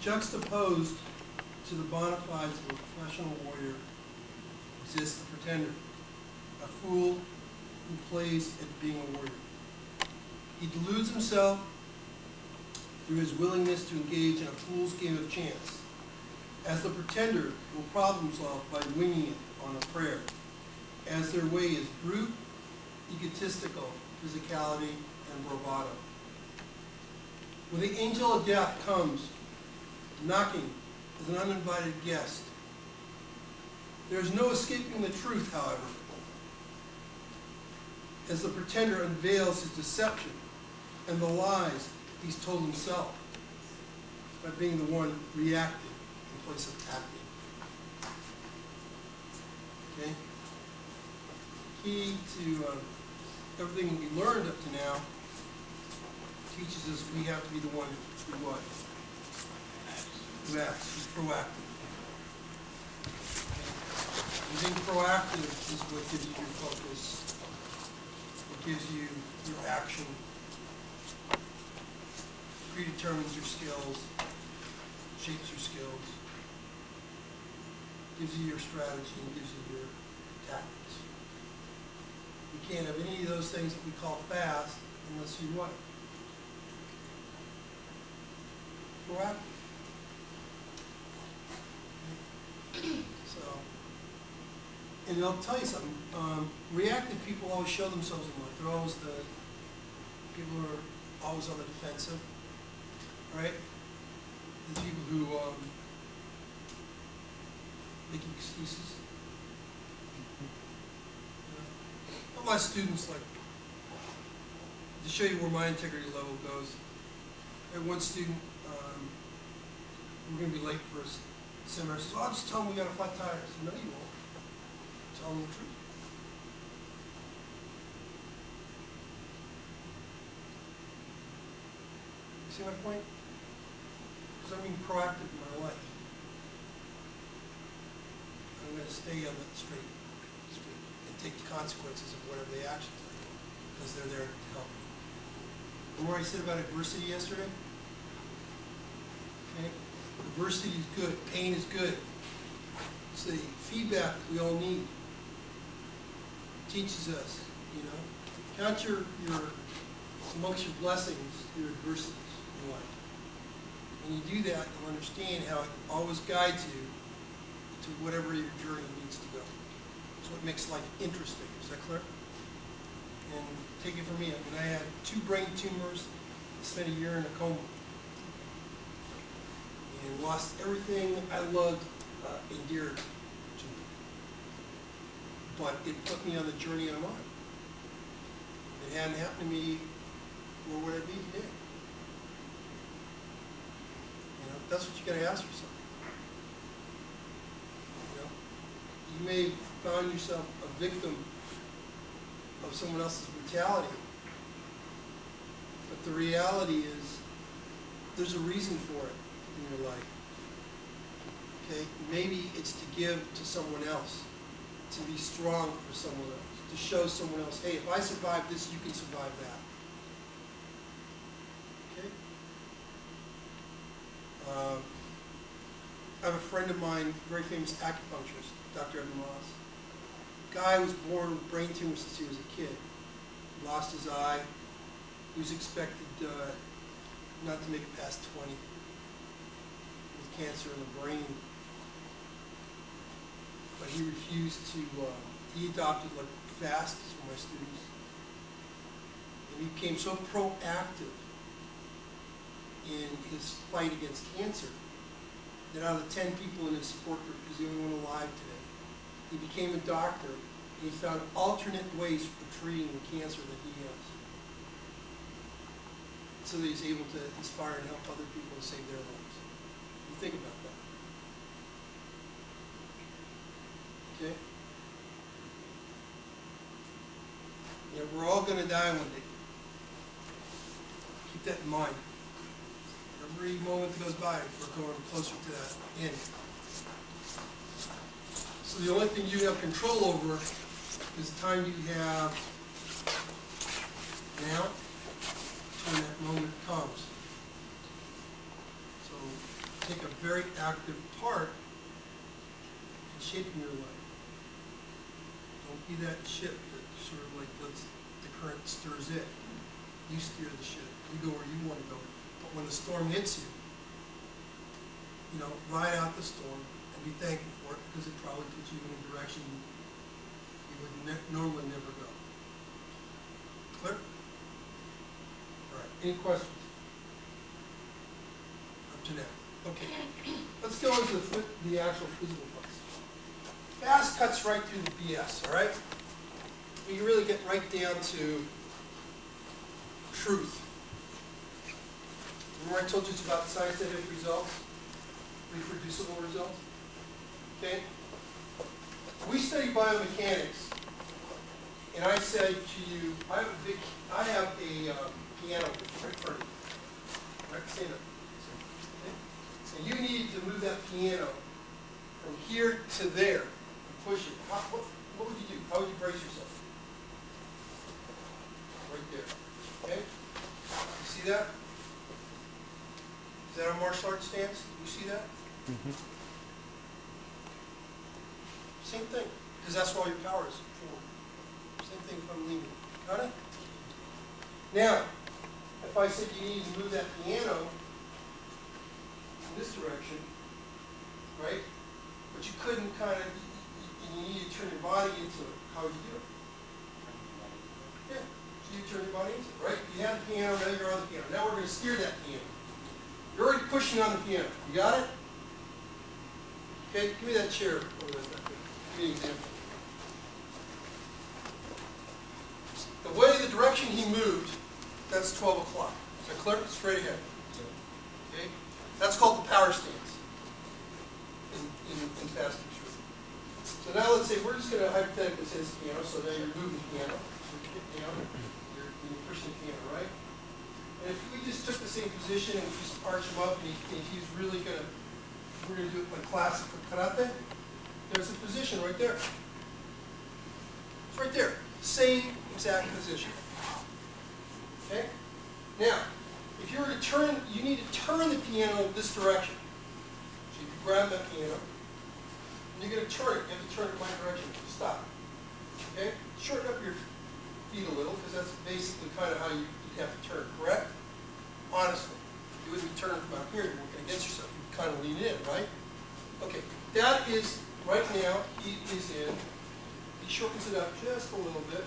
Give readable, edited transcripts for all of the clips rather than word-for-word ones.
Juxtaposed to the bona fides of a professional warrior exists the pretender, a fool who plays at being a warrior. He deludes himself through his willingness to engage in a fool's game of chance, as the pretender will problem solve by winging it on a prayer, as their way is brute, egotistical physicality, and bravado. When the angel of death comes, knocking as an uninvited guest, there is no escaping the truth, however, as the pretender unveils his deception and the lies he's told himself by being the one reacting in place of acting. Okay? Key to everything we learned up to now teaches us we have to be the one who what? Who acts, who's proactive. And being proactive is what gives you your focus, what gives you your action, predetermines your skills, shapes your skills, gives you your strategy, and gives you your tactics. You can't have any of those things that we call fast unless you what? Proactive. So, and I'll tell you something, reactive people always show themselves in life. They're always the people who are always on the defensive, right? The people who make excuses. You know? My students, like, to show you where my integrity level goes, I had one student, we're going to be late for a seminar. He says, "Oh, I'll just tell them we got a flat tire." I said, "No, you won't. Tell them the truth." You see my point? Because I'm being proactive in my life. I'm going to stay on the straight and take the consequences of whatever the actions are, because they're there to help me. Remember what I said about adversity yesterday? Okay? Adversity is good. Pain is good. It's the feedback that we all need. It teaches us, you know. Count your amongst your blessings, your adversities in life. When you do that, you'll understand how it always guides you to whatever your journey needs to go. It's what makes life interesting. Is that clear? And take it from me. I mean, I had 2 brain tumors. I spent a year in a coma. And lost everything I loved and dear to me. But it put me on the journey I'm on. If it hadn't happened to me, where would I be today? You know, that's what you got to ask yourself. You know, you may have found yourself a victim of someone else's brutality, but the reality is there's a reason for it in your life. Okay? Maybe it's to give to someone else, to be strong for someone else, to show someone else, hey, if I survive this, you can survive that. Okay? I have a friend of mine, very famous acupuncturist, Dr. Evan Moss. Guy was born with brain tumor since he was a kid. Lost his eye. He was expected not to make it past 20. Cancer in the brain, but he refused to, he adopted like fast for my students, and he became so proactive in his fight against cancer that out of the 10 people in his support group, he's the only one alive today. He became a doctor, and he found alternate ways for treating the cancer that he has, so that he's able to inspire and help other people to save their lives. Think about that. Okay? Yeah, we're all going to die one day. Keep that in mind. Every moment that goes by, we're going closer to that end. So the only thing you have control over is the time you have now when that moment comes. So take a very active part in shaping your life. Don't be that ship that sort of like lets the current stirs it. You steer the ship. You go where you want to go. But when the storm hits you, ride out the storm and be thankful for it, because it probably puts you in a direction you would normally never go. Clear? All right. Any questions? Up to now. Okay. Let's go into the actual physical parts. Fast cuts right through the BS, all right? We can really get right down to truth. Remember I told you it's about scientific results? Reproducible results? Okay? We study biomechanics, and I said to you, I have a piano right in front of you. Right, stand up. And you need to move that piano from here to there and push it. What would you do? How would you brace yourself? Right there. Okay? You see that? Is that a martial arts stance? Do you see that? Mm-hmm. Same thing, because that's where all your power is forward. Same thing if I'm leaning. Got it? Now, if I said you need to move that piano in this direction, right? But you couldn't you need to turn your body into it. How would you do it? Yeah, so you turn your body into it, right? You have the piano, now you're on the piano. Now we're going to steer that piano. You're already pushing on the piano. You got it? Okay, give me that chair over there. Give me an example. The way, the direction he moved, that's 12 o'clock. Is that clear? Straight ahead. Okay? That's called the power stance in fast and short. So now let's say we're just going to hypothetically say it's piano, so now you're moving the piano. So you get down, you're pushing the piano, right? And if we just took the same position and we just arch him up, and he's really going to, we're going to do it like classic for karate, there's a position right there. It's right there. Same exact position. Okay? Now, if you were to turn, you need to turn the piano this direction. So you grab that piano, and you're going to turn it. You have to turn it in my direction. Stop. Okay? Shorten up your feet a little, because that's basically kind of how you'd have to turn, correct? Honestly. You wouldn't be turning from out here and working against yourself. You'd kind of lean in, right? Okay. That is, right now, he is in. He shortens it up just a little bit.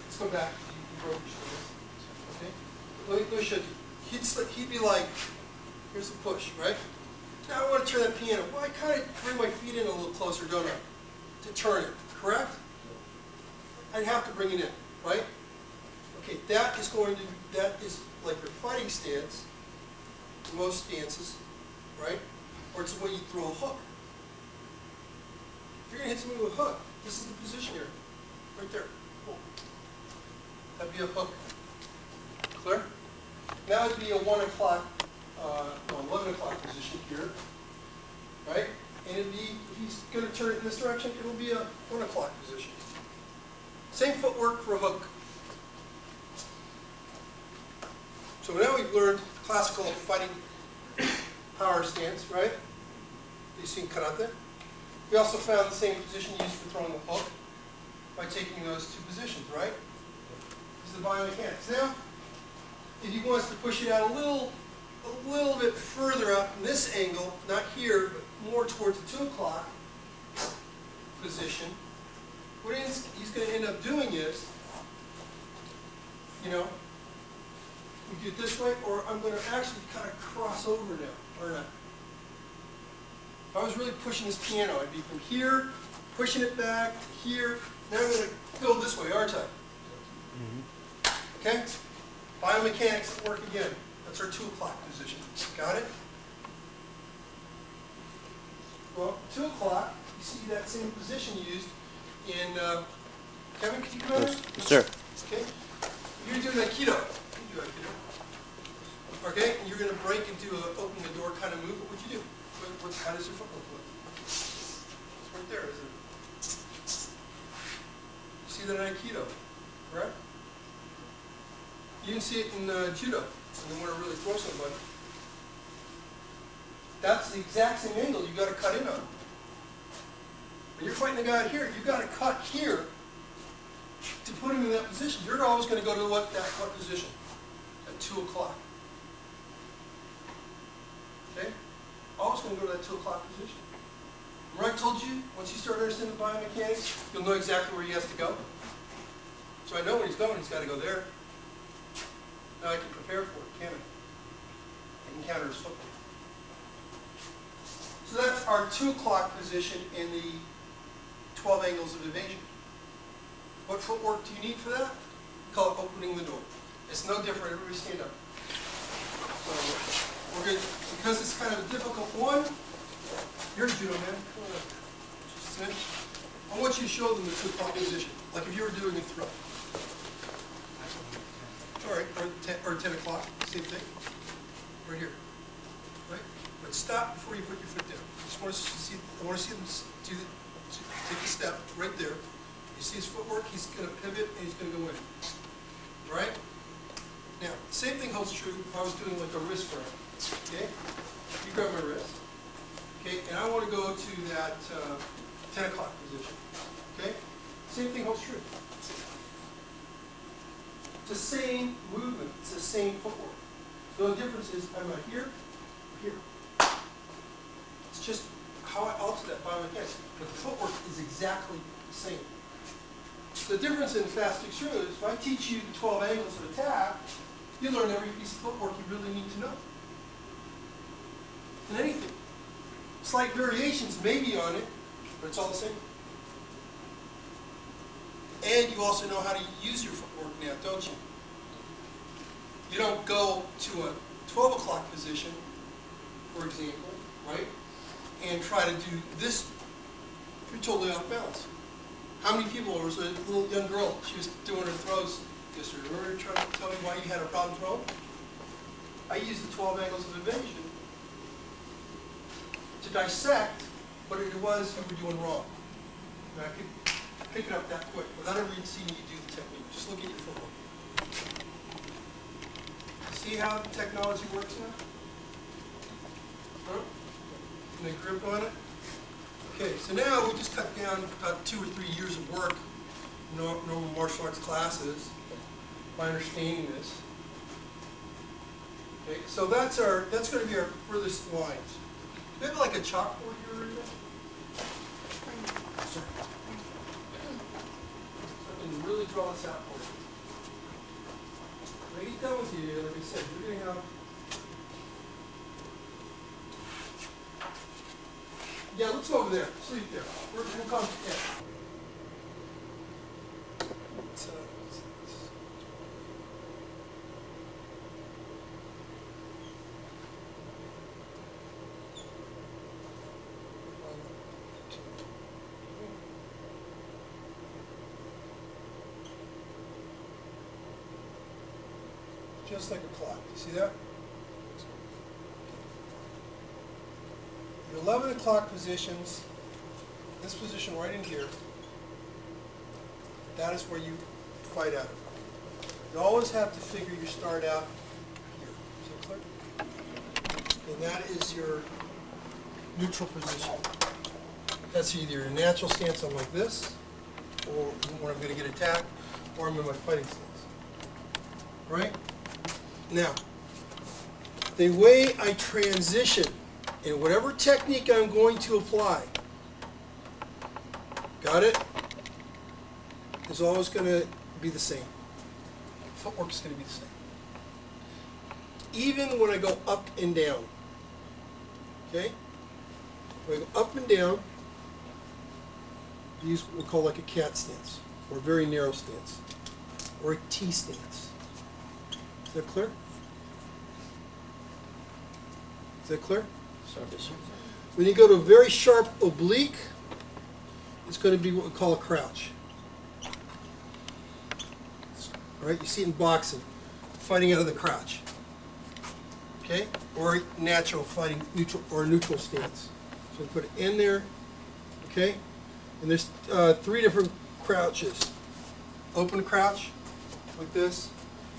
Let's go back. You broke your shoulder. Okay? Let me show you. He'd be like, here's the push, right? Now I want to turn that piano. Well, I kind of bring my feet in a little closer, don't I? To turn it, correct? I'd have to bring it in, right? Okay, that is like your fighting stance, in most stances, right? Or it's the way you throw a hook. If you're going to hit somebody with a hook, this is the position here, right there. That'd be a hook. Clear? Now it'd be a 11 o'clock position here, right? And it'd be, if he's going to turn it in this direction, it'll be a 1 o'clock position. Same footwork for a hook. So now we've learned classical fighting power stance, right? You've seen karate. We also found the same position used for throwing the hook by taking those two positions, right? This is the biomechanics. Now, if he wants to push it out a little bit further up in this angle, not here, but more towards the 2 o'clock position, what he's going to end up doing is, we do it this way, or I'm going to actually kind of cross over now, or not. If I was really pushing this piano, I'd be from here, pushing it back to here. Now I'm going to go this way, aren't I? Okay? Biomechanics at work again. That's our 2 o'clock position. Got it? Well, 2 o'clock, you see that same position used in, Kevin, could you come over? Yes, sir. Okay? You're doing Aikido. You do Aikido. Okay? And you're going to break and do an open the door kind of move. What would you do? How does your foot look like? It's right there, isn't it? You see that in Aikido, correct? You can see it in Judo, when they want to really throw somebody. That's the exact same angle you got to cut in on. When you're fighting the guy out here, you got to cut here to put him in that position. You're always going to go to what position? At 2 o'clock. Okay? Always going to go to that 2 o'clock position. Remember I told you, once you start understanding the biomechanics, you'll know exactly where he has to go. So I know when he's going, he's got to go there. Now I can prepare for it, can't I? I can counter his footwork. So that's our 2 o'clock position in the 12 angles of evasion. What footwork do you need for that? We call it opening the door. It's no different. Everybody stand up. So we're going to, because it's kind of a difficult one, you're a judo man. Come on up. Just sit. I want you to show them the 2 o'clock position, like if you were doing a throw. All right, or 10 o'clock, same thing. Right here. Right? But stop before you put your foot down. I want to see them do take a step right there. You see his footwork, he's going to pivot and he's going to go in. Right? Now, same thing holds true if I was doing like a wrist grab. Okay? You grab my wrist. Okay? And I want to go to that 10 o'clock position. Okay? Same thing holds true. It's the same movement. It's the same footwork. The only difference is I'm not here or here. It's just how I alter that biomechanics. But the footwork is exactly the same. The difference in fast Dux Ryu is if I teach you the 12 angles of attack, you learn every piece of footwork you really need to know. In anything. Slight variations may be on it, but it's all the same. And you also know how to use your footwork now, don't you? You don't go to a 12 o'clock position, for example, right? And try to do this. You're totally off balance. How many people, there was a little young girl, she was doing her throws yesterday. Remember you trying to tell me why you had a problem throwing? I used the 12 angles of evasion to dissect what it was you were doing wrong. And I could pick it up that quick without ever seeing you do the technique. Just look at your footwork. See how the technology works now? Huh? And the grip on it? Okay, so now we just cut down about 2 or 3 years of work, normal martial arts classes, by understanding this. Okay, so that's going to be our furthest lines. Do you have like a chalkboard here, Rita? Sorry. So I can really draw this out for you. When I get done with you, like I said, you're going to have. Yeah, let's go over there. Sleep there. We'll come. Yeah. Just like a clock. You see that? Your 11 o'clock positions, this position right in here, that is where you fight out. You always have to figure you start out here. Is that clear? And that is your neutral position. That's either your natural stance, I'm like this, or when I'm going to get attacked, or I'm in my fighting stance. Right? Now, the way I transition in whatever technique I'm going to apply, got it? Is always going to be the same. Footwork is going to be the same. Even when I go up and down. Okay? When I go up and down, use what we call like a cat stance, or a very narrow stance, or a T stance. Is that clear? Is that clear? When you go to a very sharp oblique, it's going to be what we call a crouch. All right, you see it in boxing, fighting out of the crouch. Okay? Or natural fighting, neutral or neutral stance. So we put it in there. Okay? And there's 3 different crouches. Open crouch, like this,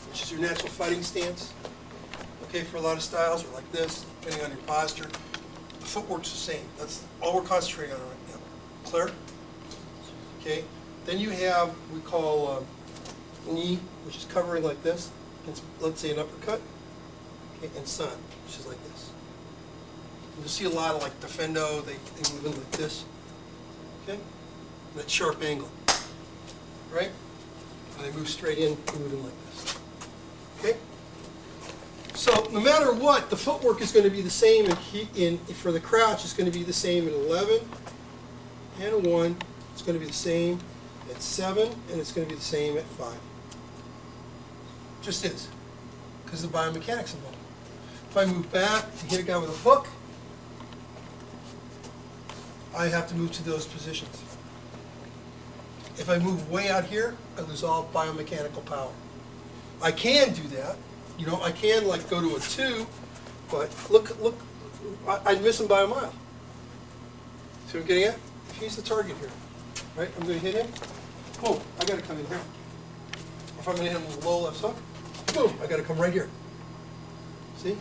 which is your natural fighting stance. Okay, for a lot of styles, or like this, depending on your posture. footwork's the same. That's all we're concentrating on right now. Clear? Okay. Then you have what we call knee, which is covering like this. Against, let's say, an uppercut. Okay, and sun, which is like this. And you'll see a lot of like defendo. They move in like this. Okay. And that sharp angle. Right? And they move straight in, move in like this. Okay? So no matter what, the footwork is going to be the same for the crouch. It's going to be the same at 11 and a 1. It's going to be the same at 7, and it's going to be the same at 5. Just is, because of the biomechanics involved. If I move back to hit a guy with a hook, I have to move to those positions. If I move way out here, I lose all biomechanical power. I can do that. You know, I can like go to a 2, but look, I'd miss him by a mile. See what I'm getting at? If he's the target here, right? I'm going to hit him. Boom, I got to come in here. If I'm going to hit him with a low left hook, boom, I got to come right here. See?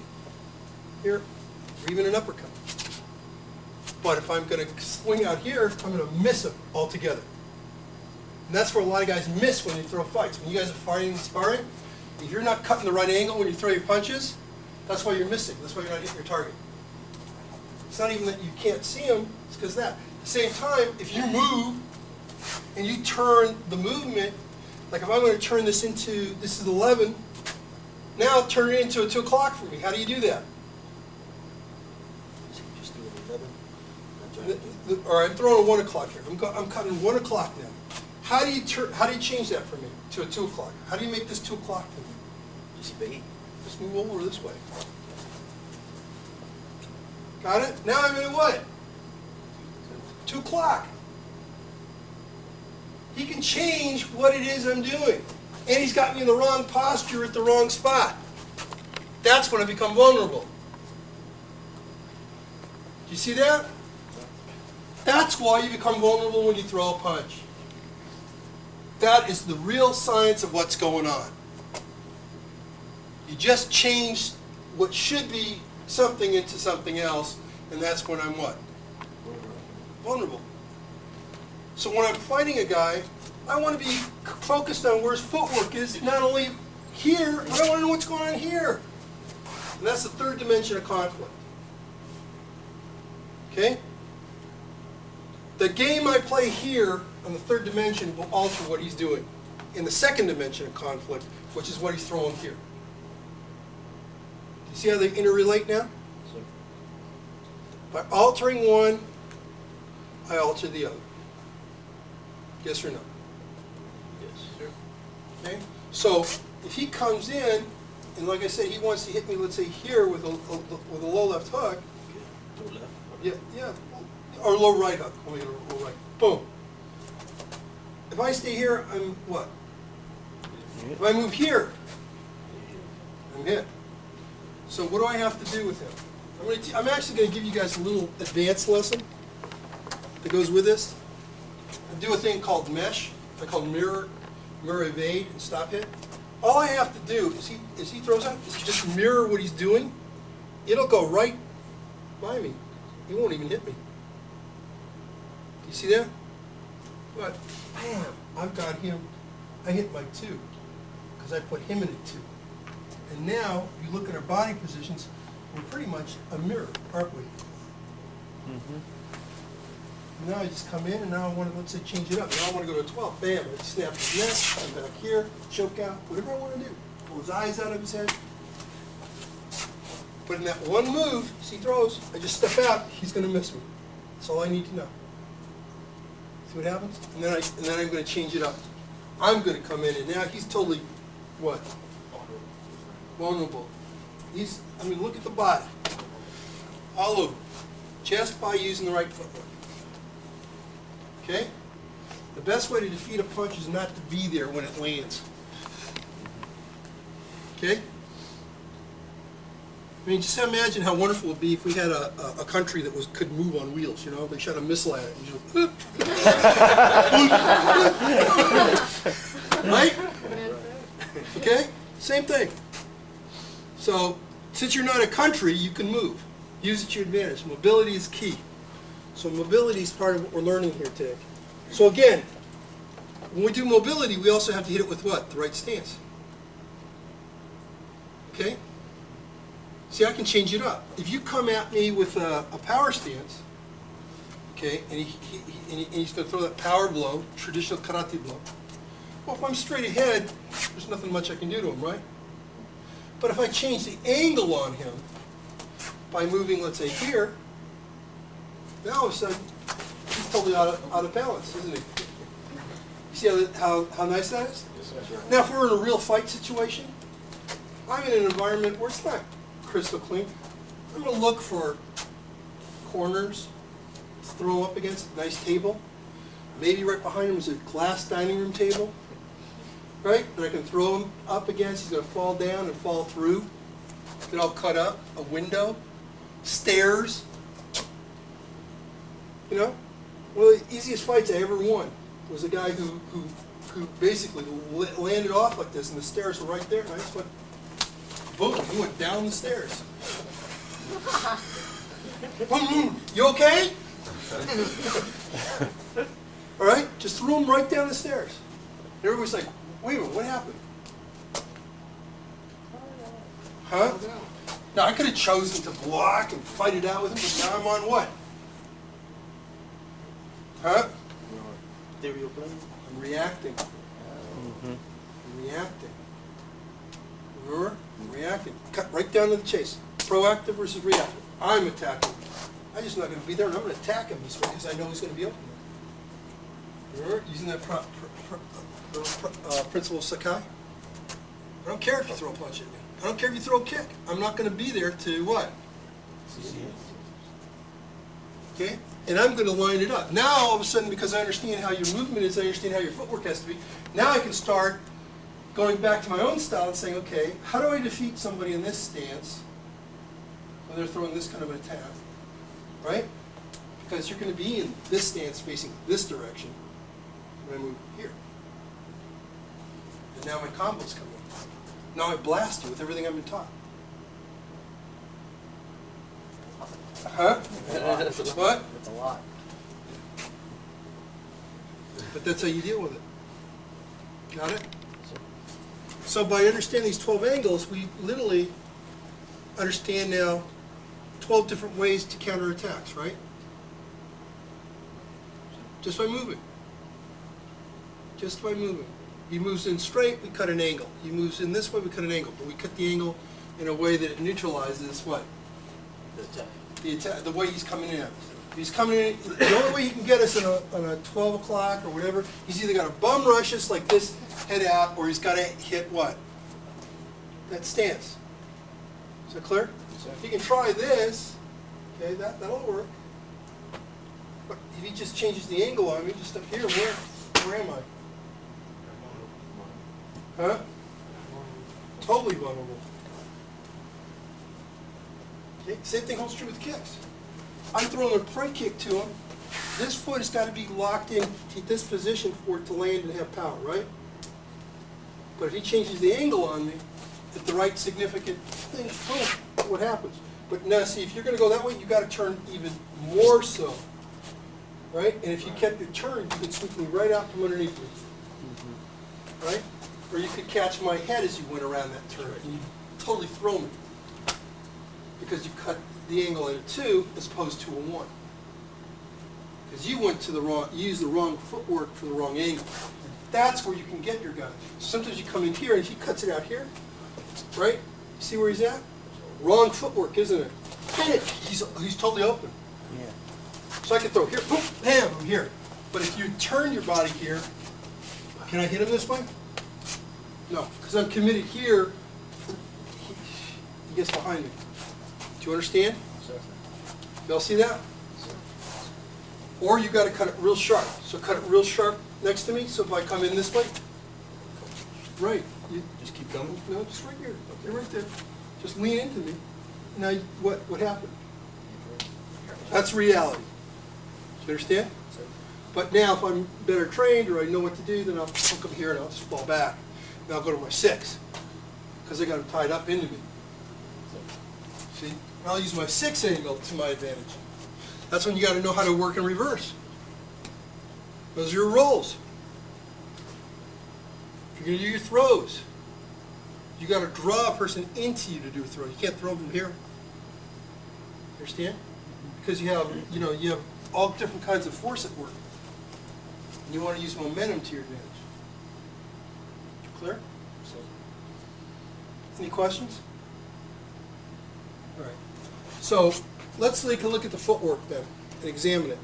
Here, or even an uppercut. But if I'm going to swing out here, I'm going to miss him altogether. And that's where a lot of guys miss when they throw fights. When you guys are fighting and sparring, if you're not cutting the right angle when you throw your punches, that's why you're missing. That's why you're not hitting your target. It's not even that you can't see him, it's because of that. At the same time, if you move and you turn the movement, like if I'm going to turn this into, this is 11, now turn it into a 2 o'clock for me. How do you do that? Just do it 11. All right, I'm throwing a 1 o'clock here. I'm cutting 1 o'clock now. How do you change that for me to a 2 o'clock? How do you make this 2 o'clock for me? Just bait. Just move over this way. Got it? Now I'm in what? 2 o'clock. He can change what it is I'm doing. And he's got me in the wrong posture at the wrong spot. That's when I become vulnerable. Do you see that? That's why you become vulnerable when you throw a punch. That is the real science of what's going on. You just change what should be something into something else, and that's when I'm what? Vulnerable. So when I'm fighting a guy, I want to be focused on where his footwork is, not only here, but I want to know what's going on here. And that's the third dimension of conflict. Okay? The game I play here on the third dimension will alter what he's doing in the second dimension of conflict, which is what he's throwing here. Do you see how they interrelate now? Sure. By altering one, I alter the other. Yes or no? Yes. Sure. Okay? So if he comes in, and like I said, he wants to hit me, let's say here with a low left hook. Okay. Low left. Yeah, or low right hook. Low right. Boom. If I stay here, I'm what? If I move here, I'm hit. So what do I have to do with him? I'm actually going to give you guys a little advanced lesson that goes with this. I do a thing called mesh. I call mirror evade, and stop hit. All I have to do is he throws out, is just mirror what he's doing. It'll go right by me. He won't even hit me. You see that? But bam, I've got him. I hit my 2 because I put him in a 2. And now, if you look at our body positions, we're pretty much a mirror, aren't we? Mm-hmm. Now I just come in, and now I want to, let's say, change it up. Now I want to go to a 12. Bam, I snap his neck, come back here, choke out, whatever I want to do. Pull his eyes out of his head. But in that one move, as he throws, I just step out, he's going to miss me. That's all I need to know. See what happens? And then I'm going to change it up. I'm going to come in, and now he's totally, what? Vulnerable. I mean, look at the body. All over. Just by using the right footwork. Okay? The best way to defeat a punch is not to be there when it lands. Okay? I mean, just imagine how wonderful it would be if we had a country that could move on wheels, you know? They shot a missile at it. And right? Okay? Same thing. So, since you're not a country, you can move. Use it to your advantage. Mobility is key. So mobility is part of what we're learning here today. So again, when we do mobility, we also have to hit it with what? The right stance. Okay? See, I can change it up. If you come at me with a power stance, okay, and he's going to throw that power blow, traditional karate blow. Well, if I'm straight ahead, there's nothing much I can do to him, right? But if I change the angle on him by moving, let's say, here, now all of a sudden, he's totally out of balance, isn't he? You see how nice that is? Now, if we're in a real fight situation, I'm in an environment where it's not crystal clean. I'm going to look for corners, throw them up against a nice table. Maybe right behind him is a glass dining room table, right? That I can throw him up against. He's going to fall down and fall through. Get all cut up. A window, stairs. You know, one of the easiest fights I ever won was a guy who basically landed off like this, and the stairs were right there, and I just went, boom, he went down the stairs. You okay? All right, just threw him right down the stairs. And everybody's like, wait a minute, what happened? Huh? Now, I could have chosen to block and fight it out with him, but now I'm on what? Huh? Theory of play? I'm reacting. I'm reacting. Remember? I'm reacting. Cut right down to the chase. Proactive versus reactive. I'm attacking. I'm just not going to be there, and I'm going to attack him this way because I know he's going to be open there. Remember? Using that principle of Sakai. I don't care if you throw a punch at me. I don't care if you throw a kick. I'm not going to be there to what? Okay? And I'm going to line it up. Now, all of a sudden, because I understand how your movement is, I understand how your footwork has to be, now I can start going back to my own style and saying, okay, how do I defeat somebody in this stance when they're throwing this kind of an attack? Right? Because you're going to be in this stance facing this direction when I move here. And now my combos come in. Now I blast you with everything I've been taught. Huh? What? It's a lot. But that's how you deal with it. Got it? So by understanding these 12 angles, we literally understand now 12 different ways to counter attacks, right? Just by moving. Just by moving. He moves in straight, we cut an angle. He moves in this way, we cut an angle. But we cut the angle in a way that it neutralizes what? The attack. The attack, the way he's coming in. If he's coming in, the only way he can get us on a 12 o'clock or whatever, he's either got to bum rush us like this, head out, or he's got to hit what? That stance. Is that clear? If he can try this, okay, that'll work. But if he just changes the angle on me, just up here, where am I? Huh? Totally vulnerable. Okay? Same thing holds true with kicks. I'm throwing a front kick to him. This foot has got to be locked in to this position for it to land and have power, right? But if he changes the angle on me at the right significant thing, boom, what happens? But now, see, if you're going to go that way, you've got to turn even more so, right? And if you kept your turn, you could sweep me right out from underneath me, right? Or you could catch my head as you went around that turn, and you totally throw me because you cut the angle at a 2 as opposed to a 1. Because you went to the wrong, you used the wrong footwork for the wrong angle. That's where you can get your guy. Sometimes you come in here and he cuts it out here, right? You see where he's at? Wrong footwork, isn't it? He's totally open. Yeah. So I can throw here, boom, bam, I'm here. But if you turn your body here, can I hit him this way? No, because I'm committed here. He gets behind me. Do you understand? Y'all see that? Or you got to cut it real sharp. So cut it real sharp next to me. So if I come in this way, right? You just keep coming. No, just right here. Okay, right there. Just lean into me. Now, what happened? That's reality. Do you understand? But now, if I'm better trained or I know what to do, then I'll hook them here and I'll just fall back. And I'll go to my 6 because they got them tied up into me. See? I'll use my 6 angle to my advantage. That's when you got to know how to work in reverse. Those are your rolls. You're going to do your throws. You got to draw a person into you to do a throw. You can't throw them from here. Understand? Because you have all different kinds of force at work. And you want to use momentum to your advantage. Clear? Any questions? All right. So let's take a look at the footwork then and examine it.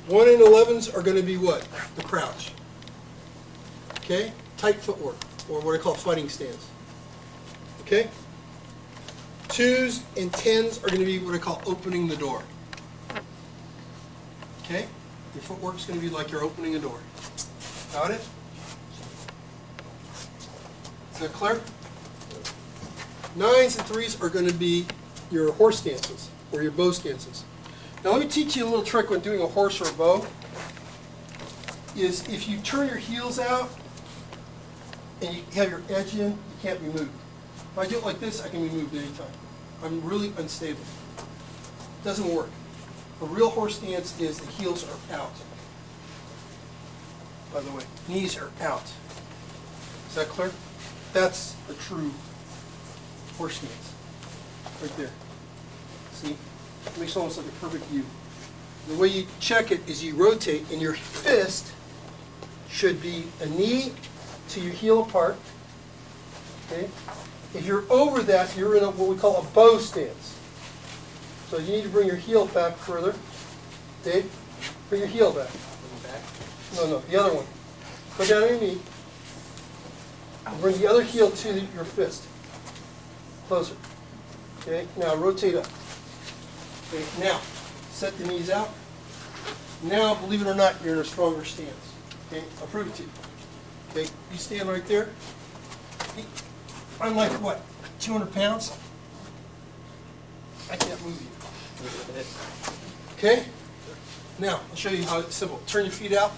1 and 11s are going to be what? The crouch. Okay? Tight footwork, or what I call fighting stance. Okay? 2s and 10s are going to be what I call opening the door. Okay? Your footwork's going to be like you're opening a door. Got it? Is that clear? 9s and 3s are going to be your horse stances or your bow stances. Now let me teach you a little trick when doing a horse or a bow. Is if you turn your heels out and you have your edge in, you can't be moved. If I do it like this, I can be moved anytime. I'm really unstable. It doesn't work. A real horse stance is the heels are out. By the way, knees are out. Is that clear? That's a true horse stance. Right there. See? It makes almost like a perfect U. The way you check it is you rotate, and your fist should be a knee to your heel apart. Okay? If you're over that, you're in what we call a bow stance. So you need to bring your heel back further. Dave, bring your heel back. No, the other one. Go down on your knee. Bring the other heel to your fist. Closer. Okay, now rotate up. Okay, now, set the knees out. Now, believe it or not, you're in a stronger stance. Okay, I'll prove it to you. Okay, you stand right there. I'm like, what, 200 pounds? I can't move you. Okay? Now, I'll show you how it's simple. Turn your feet out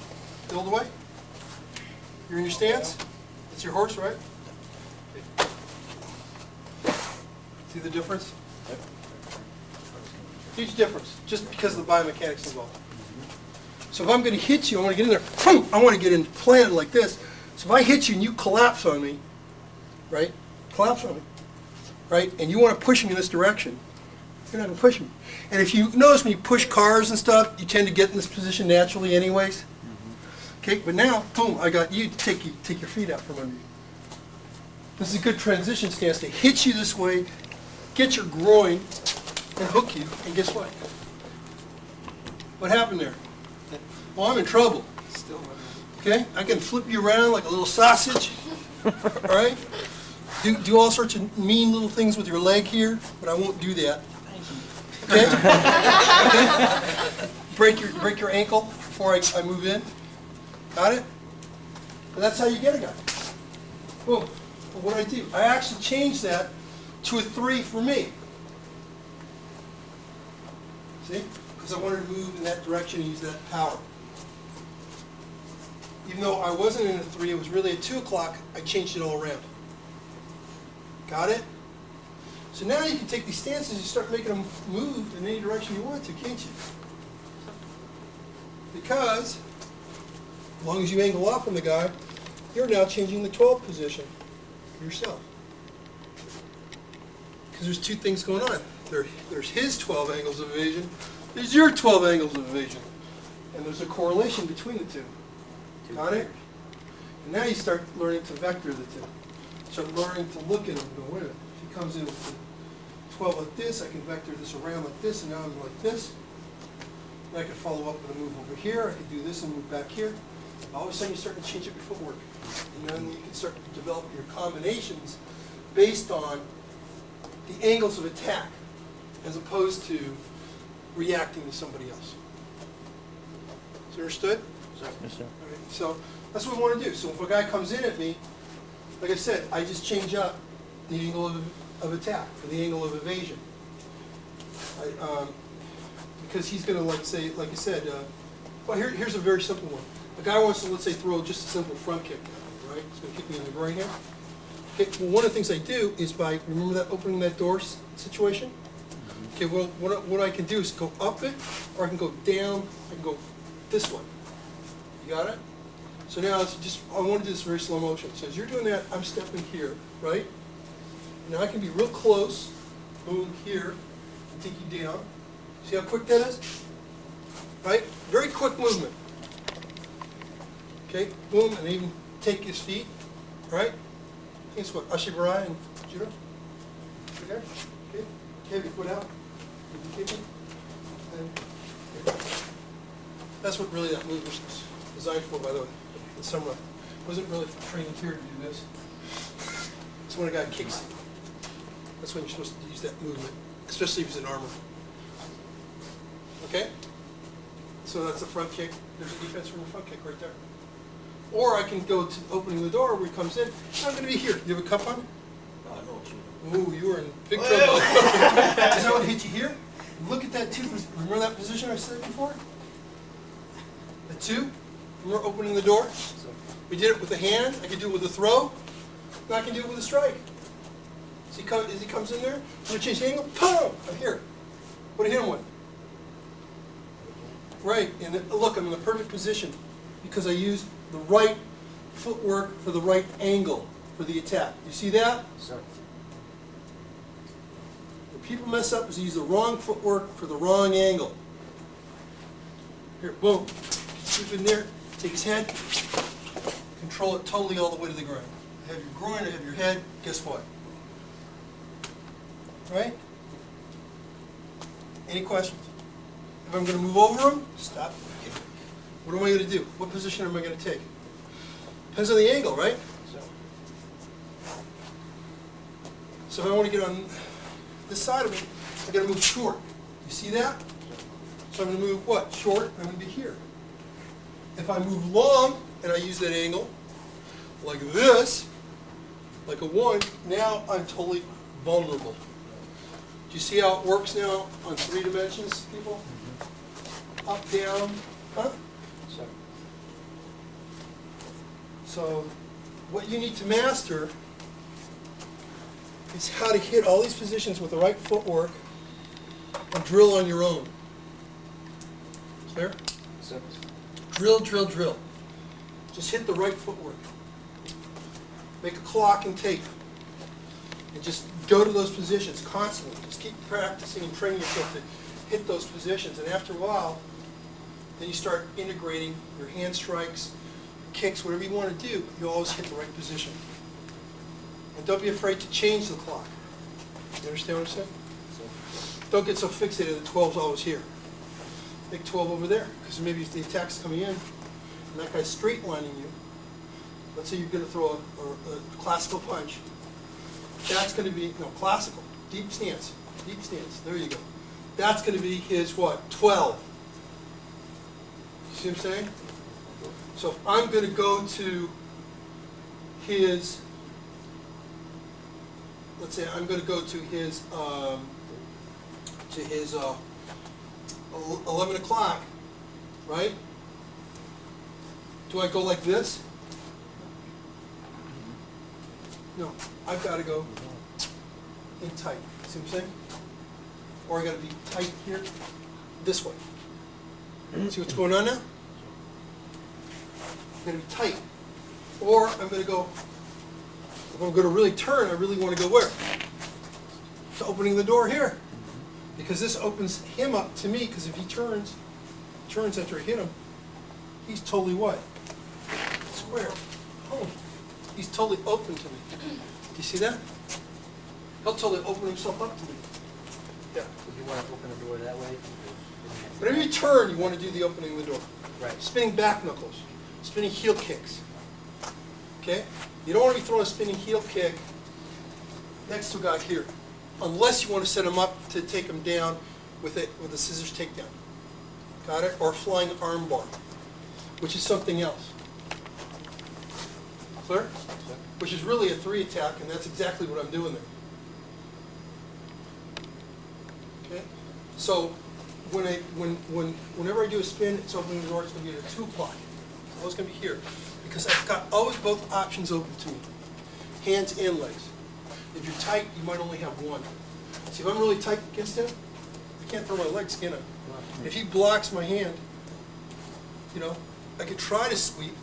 the other way. You're in your stance. It's your horse, right? See the difference? Huge difference, just because of the biomechanics involved. So if I'm going to hit you, I want to get in there. Boom! I want to get in planted like this. So if I hit you and you collapse on me, right? Collapse on me, right? And you want to push me in this direction, you're not going to push me. And if you notice when you push cars and stuff, you tend to get in this position naturally anyways. Okay, but now, boom, I got you. Take your feet out from under you. This is a good transition stance to hit you this way, get your groin, and hook you. And guess what? What happened there? Well, I'm in trouble. Okay, I can flip you around like a little sausage. All right. Do all sorts of mean little things with your leg here, but I won't do that. Okay. Okay? Break your ankle before I move in. Got it? And that's how you get a guy. Boom. Well, what do? I actually changed that to a 3 for me. See? Because I wanted to move in that direction and use that power. Even though I wasn't in a 3, it was really at 2 o'clock, I changed it all around. Got it? So now you can take these stances and start making them move in any direction you want to, can't you? Because as long as you angle off from the guy, you're now changing the 12 position for yourself. Because there's two things going on. There's his 12 angles of evasion. There's your 12 angles of evasion. And there's a correlation between the two. Got it? And now you start learning to vector the two. Start learning to look at him and go, wait a minute. If he comes in with the 12 like this, I can vector this around like this, and now I'm like this. And I can follow up with a move over here. I can do this and move back here. All of a sudden you start to change up your footwork. And then you can start to develop your combinations based on the angles of attack as opposed to reacting to somebody else. Is it understood? Yes, sir. All right, so that's what we want to do. So if a guy comes in at me, like I said, I just change up the angle of attack or the angle of evasion. Because he's going to, like I said, well, here's a very simple one. A guy wants to, let's say, throw just a simple front kick, right? He's going to kick me in the groin here. Okay, well, one of the things I do is by, remember that opening that door situation? Okay, well, what I can do is go up it, or I can go down, I can go this way. You got it? So now it's just, I want to do this very slow motion. So as you're doing that, I'm stepping here, right? Now I can be real close, boom, here, and take you down. See how quick that is? Right? Very quick movement. Okay, boom, and even take his feet, right? Guess what? Ashibarai and judo. Right there. Okay. Have your foot out. Keep it. And here. That's what really that movement was designed for, by the way. In summary, wasn't really trained here to do this. It's when a guy kicks you. That's when you're supposed to use that movement, especially if he's in armor. Okay. So that's the front kick. There's a defense from the front kick right there. Or I can go to opening the door where he comes in. I'm going to be here. You have a cup on? Ooh, you were in big trouble. Is that what hit you here? Look at that two. Remember that position I said before? The two? Remember opening the door? We did it with the hand. I can do it with a throw. And I can do it with a strike. See, as he comes in there, I'm going to change the angle. Boom! I'm here. What do you hit him with? Right. And look, I'm in the perfect position because I use the right footwork for the right angle for the attack. You see that? Sir. What people mess up is they use the wrong footwork for the wrong angle. Here, boom. Scoop in there, take his head, control it totally all the way to the ground. I have your groin, I have your head, guess what? Right? Any questions? If I'm going to move over him, stop. What am I going to do? What position am I going to take? Depends on the angle, right? So if I want to get on this side of me, I've got to move short. You see that? So I'm going to move what? Short, I'm going to be here. If I move long, and I use that angle, like this, like a 1, now I'm totally vulnerable. Do you see how it works now on 3 dimensions, people? Up, down, huh? So what you need to master is how to hit all these positions with the right footwork and drill on your own. Clear? Drill, drill, drill. Just hit the right footwork. Make a clock and tape. And just go to those positions constantly. Just keep practicing and training yourself to hit those positions. And after a while, then you start integrating your hand strikes, kicks, whatever you want to do, you always hit the right position. And don't be afraid to change the clock. You understand what I'm saying? Don't get so fixated that 12's always here. Make 12 over there, because maybe if the attack's coming in, and that guy's straight lining you. Let's say you're going to throw a classical punch. That's going to be, no, classical, deep stance, there you go. That's going to be his what, 12. You see what I'm saying? So if I'm going to go to his, let's say I'm going to go to his 11 o'clock, right? Do I go like this? No, I've got to go in tight. See what I'm saying? Or I got to be tight here, this way. See what's going on now? I'm going to be tight. Or I'm going to go, if I'm going to really turn, I really want to go where? To opening the door here. Because this opens him up to me, because if he turns after I hit him, he's totally what? Square. Oh. He's totally open to me. Do you see that? He'll totally open himself up to me. Yeah. Would you want to open the door that way? Whenever you turn, you want to do the opening of the door. Right. Spinning back knuckles. Spinning heel kicks. Okay? You don't want to be throwing a spinning heel kick next to a guy here, unless you want to set him up to take him down with a scissors takedown. Got it? Or a flying arm bar, which is something else. Clear? Which is really a 3 attack, and that's exactly what I'm doing there. Okay? So whenever I do a spin, it's opening the door, it's going to be at a 2 o'clock. It's always going to be here, because I've got always both options open to me. hands and legs. If you're tight, you might only have one. See, if I'm really tight against him, I can't throw my legs, can I? If he blocks my hand, you know, I could try to sweep,